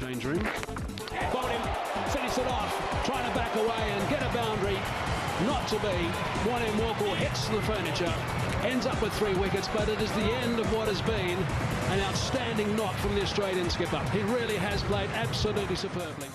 change room. Got him, finish it off, trying to back away and get a boundary. Not to be. One Walker hits the furniture, ends up with 3 wickets, but it is the end of what has been an outstanding knock from the Australian skipper. He really has played absolutely superbly.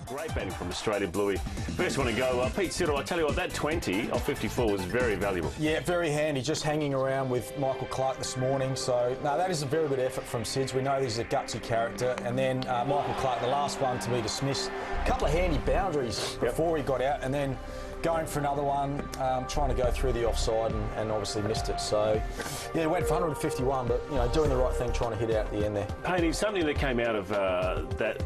Great batting from Australia, Bluey. First one to go, Pete Siddle, I tell you what, that 20 off 54 was very valuable. Yeah, very handy, just hanging around with Michael Clarke this morning. So, no, that is a very good effort from Sids. We know he's a gutsy character. And then Michael Clarke, the last one to be dismissed. A couple of handy boundaries before he got out, and then going for another one, trying to go through the offside and obviously missed it. So, yeah, went for 151, but, you know, doing the right thing, trying to hit out at the end there. Painting, something that came out of that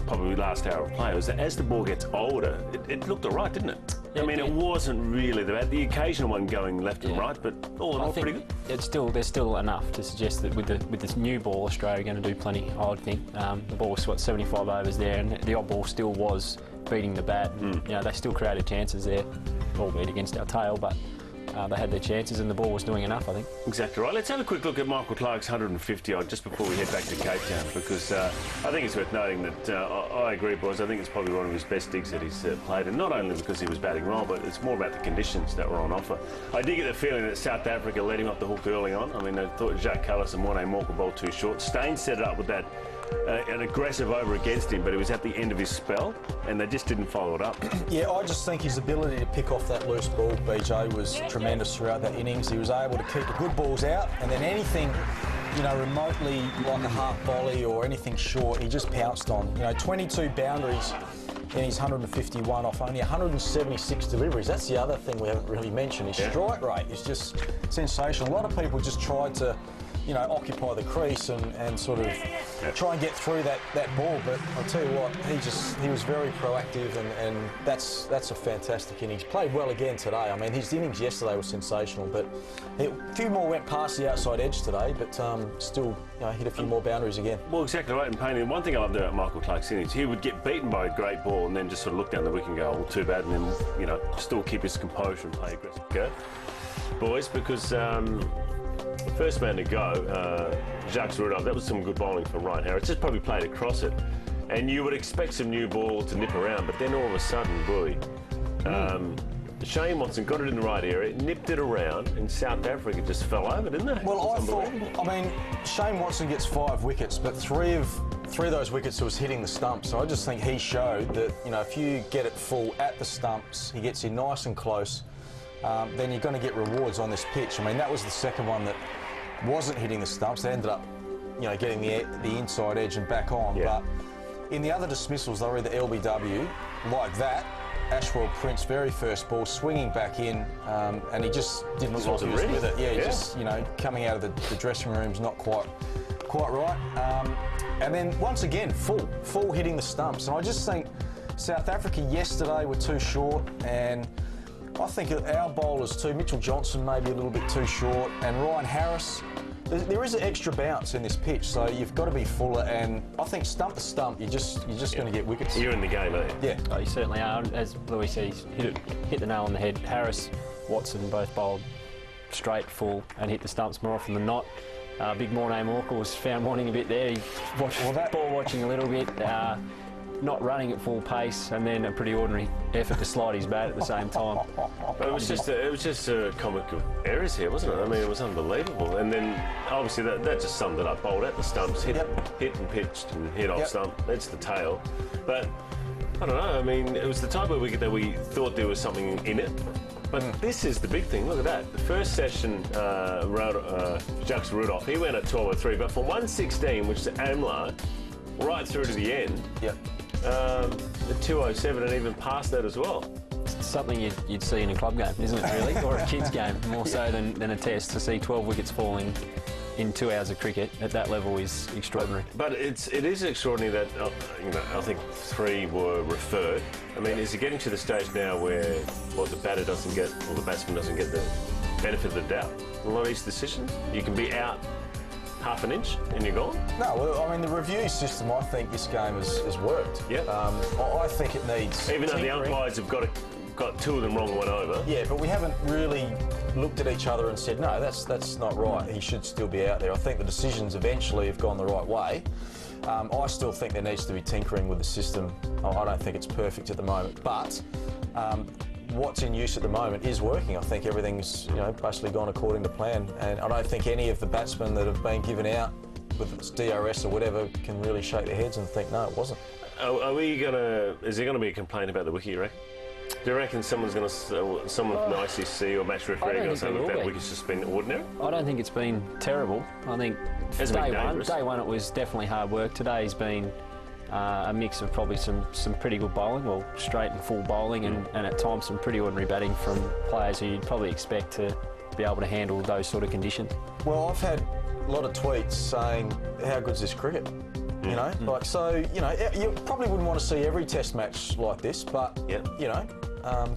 probably last hour of play was that as the ball gets older, it looked all right, didn't it? I mean, it wasn't really the occasional one going left and right, but all in all, pretty good. There's still enough to suggest that with this new ball, Australia are going to do plenty, I would think. The ball was, what, 75 overs there, and the odd ball still was beating the bat. You know, they still created chances there, albeit against our tail, but they had their chances and the ball was doing enough, I think. Exactly right. Let's have a quick look at Michael Clarke's 150 odd just before we head back to Cape Town, because I think it's worth noting that I agree, boys. I think it's probably one of his best digs that he's played, and not only because he was batting well, but it's more about the conditions that were on offer. I did get the feeling that South Africa let him off the hook early on. I mean, they thought Jacques Kallis and Morne Morkel bowled too short. Staines set it up with that an aggressive over against him, but it was at the end of his spell, and they just didn't follow it up. Yeah, I just think his ability to pick off that loose ball, BJ, was tremendous throughout that innings. He was able to keep the good balls out, and then anything, you know, remotely like a half volley or anything short, he just pounced on. You know, 22 boundaries in his 151 off only 176 deliveries. That's the other thing we haven't really mentioned. His strike rate is just sensational. A lot of people just tried to, you know, occupy the crease and sort of try and get through that ball. But I'll tell you what, he was very proactive, and that's a fantastic innings. Played well again today. I mean, his innings yesterday was sensational, but a few more went past the outside edge today, but still, you know, hit a few more boundaries again. Well, exactly right. And Payne, one thing I loved about Michael Clarke's innings, he would get beaten by a great ball and then just sort of look down the wicket and go, well, too bad, and then, you know, still keep his composure and play aggressive. Go, boys, because first man to go, Jacques Rudolph, that was some good bowling for Ryan Harris. Just probably played across it. And you would expect some new ball to nip around, but then all of a sudden, boy, Shane Watson got it in the right area, nipped it around, and South Africa just fell over, didn't they? Well, I mean, Shane Watson gets 5 wickets, but three of those wickets was hitting the stumps. So I just think he showed that, you know, if you get it full at the stumps, he gets in nice and close, then you're going to get rewards on this pitch. I mean, that was the second one that wasn't hitting the stumps. They ended up, you know, getting the inside edge and back on. But in the other dismissals, they were either LBW, like that, Ashwell Prince, very first ball, swinging back in, and he just didn't look like he was with it. Yeah, he just, you know, coming out of the dressing room's not quite right. And then once again, full hitting the stumps. And I just think South Africa yesterday were too short, and I think our bowlers too, Mitchell Johnson maybe a little bit too short, and Ryan Harris, there is an extra bounce in this pitch, so you've got to be fuller, and I think stump to stump, you're just going to get wickets. You're in the game, aren't you? Yeah. Oh, you certainly are. As Louis said, he's hit the nail on the head. Harris, Watson both bowled straight, full, and hit the stumps more often than not. Big Morne Morkel was found wanting a bit there. He watched ball watching a little bit. Not running at full pace, and then a pretty ordinary effort to slide his bat at the same time. But it was just a comic of errors here, wasn't it? I mean, it was unbelievable. And then obviously that just summed it up. Bowled at the stumps, hit and pitched and hit off stump. That's the tail. But I don't know. I mean, it was the type of wicket that we thought there was something in it. But this is the big thing. Look at that. The first session, Jacques Rudolph, he went at 12:03, but from 116, which is Amla, right through to the end. The 207 and even past that as well. It's something you'd see in a club game, isn't it, really? Or a kid's game, more so than a test. To see 12 wickets falling in 2 hours of cricket at that level is extraordinary. But it is extraordinary that, you know, I think 3 were referred. I mean, is it getting to the stage now where the batter doesn't get, or the batsman doesn't get the benefit of the doubt? A lot of these decisions, you can be out half an inch and you're gone? No, well, I mean, the review system, I think this game has worked. Yeah. I think it needs even though the umpires have got 2 of them wrong, 1 over. Yeah, but we haven't really looked at each other and said, no, that's not right. He should still be out there. I think the decisions eventually have gone the right way. I still think there needs to be tinkering with the system. I don't think it's perfect at the moment, but what's in use at the moment is working. I think everything's basically gone according to plan, and I don't think any of the batsmen that have been given out, whether it's DRS or whatever, can really shake their heads and think, no, it wasn't. Is there gonna be a complaint about the wicket, you reckon? Do you reckon someone from the ICC or match referee or something like that wicket's just been ordinary? I don't think it's been terrible. I think day one it was definitely hard work. Today's been a mix of probably some pretty good bowling, well, straight and full bowling, and at times some pretty ordinary batting from players who you'd probably expect to be able to handle those sort of conditions. Well, I've had a lot of tweets saying, how good's this cricket? You know, you probably wouldn't want to see every test match like this, but,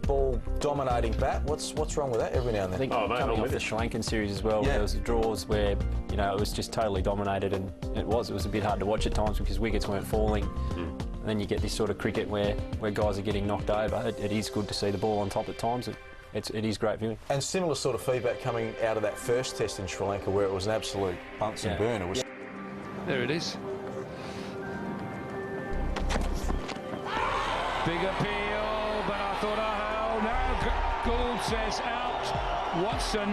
ball dominating bat, what's wrong with that every now and then? I think coming off the Sri Lankan series as well, where there was draws where, it was just totally dominated, and it was a bit hard to watch at times because wickets weren't falling. And then you get this sort of cricket where guys are getting knocked over. It is good to see the ball on top at times. It is great viewing. And similar sort of feedback coming out of that first test in Sri Lanka where it was an absolute Bunsen burner. There it is. Big appeal, but I thought, no, Gould says out. Watson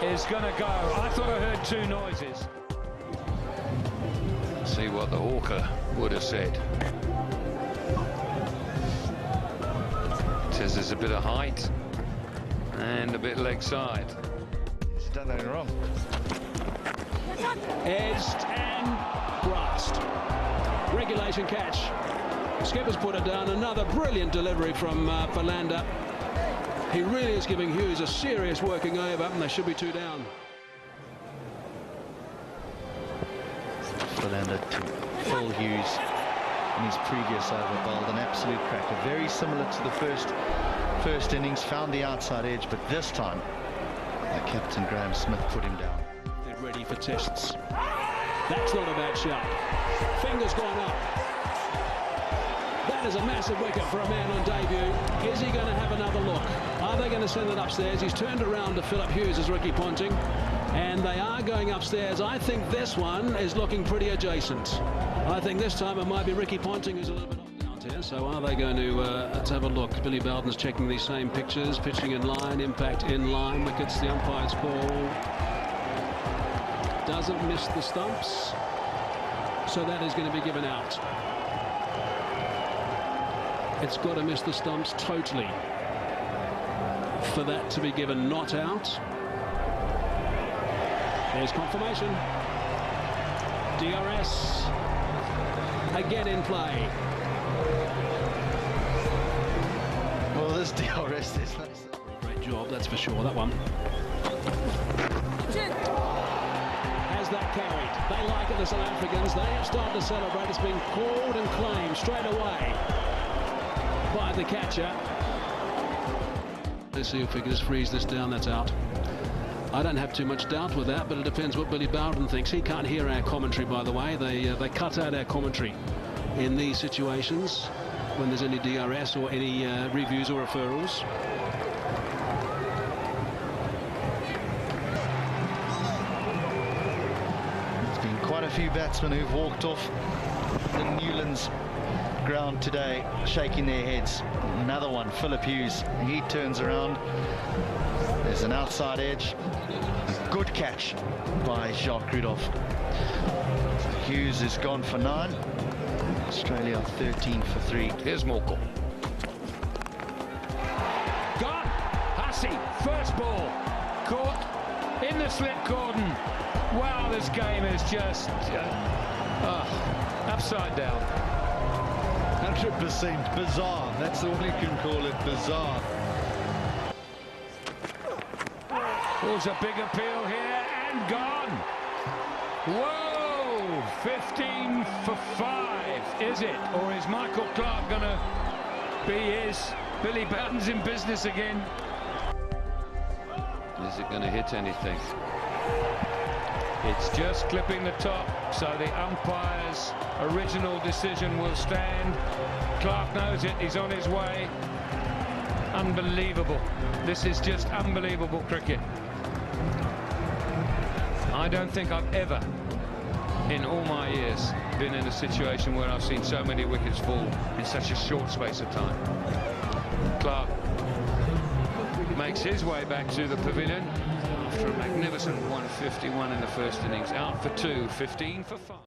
is going to go. I thought I heard two noises. See what the hawker would have said. Says there's a bit of height and a bit leg side. He's done nothing wrong. Edged and grasped. Regulation catch. Skipper's put it down. Another brilliant delivery from Philander. He really is giving Hughes a serious working over, and there should be two down. Philander to Phil Hughes in his previous over bowled an absolute cracker, very similar to the first innings. Found the outside edge, but this time Captain Graham Smith put him down. They're ready for tests. That's not a bad shot. Fingers gone up. That is a massive wicket for a man on debut. Is he going to have another look? Are they going to send it upstairs? He's turned around to Philip Hughes as Ricky Ponting, and they are going upstairs. I think this one is looking pretty adjacent. I think this time it might be Ricky Ponting who's a little bit off down here. So are they going to, let's have a look. Billy Bowden's checking these same pictures. Pitching in line, impact in line. Wickets, the umpire's call. Doesn't miss the stumps. So that is going to be given out. It's got to miss the stumps totally for that to be given not out. There's confirmation. DRS again in play. Well, this DRS is nice. Great job, that's for sure, that one. Has that carried? They like it, the South Africans. They have started to celebrate. It's been called and claimed straight away by the catcher. Let's see if we can just freeze this down. That's out. I don't have too much doubt with that, but it depends what Billy Bowden thinks. He can't hear our commentary, by the way. They cut out our commentary in these situations when there's any DRS or any reviews or referrals. There's been quite a few batsmen who've walked off the Newlands ground today, shaking their heads. Another one, Philip Hughes. He turns around. There's an outside edge. A good catch by Jacques Rudolph. Hughes is gone for 9. Australia 13 for 3. Here's Morkel. Gone. Hussey, first ball. Caught in the slip cordon. Wow, this game is just upside down. 100% bizarre. That's all you can call it, bizarre. There's a big appeal here and gone. Whoa! 15 for 5. Is it? Or is Michael Clark going to be his? Billy Bowden's in business again. Is it going to hit anything? It's just clipping the top, so the umpire's original decision will stand. Clark knows it, he's on his way. Unbelievable. This is just unbelievable cricket. I don't think I've ever in all my years been in a situation where I've seen so many wickets fall in such a short space of time. Clark makes his way back to the pavilion after a magnificent 151 in the first innings. Out for 2, 15 for 5.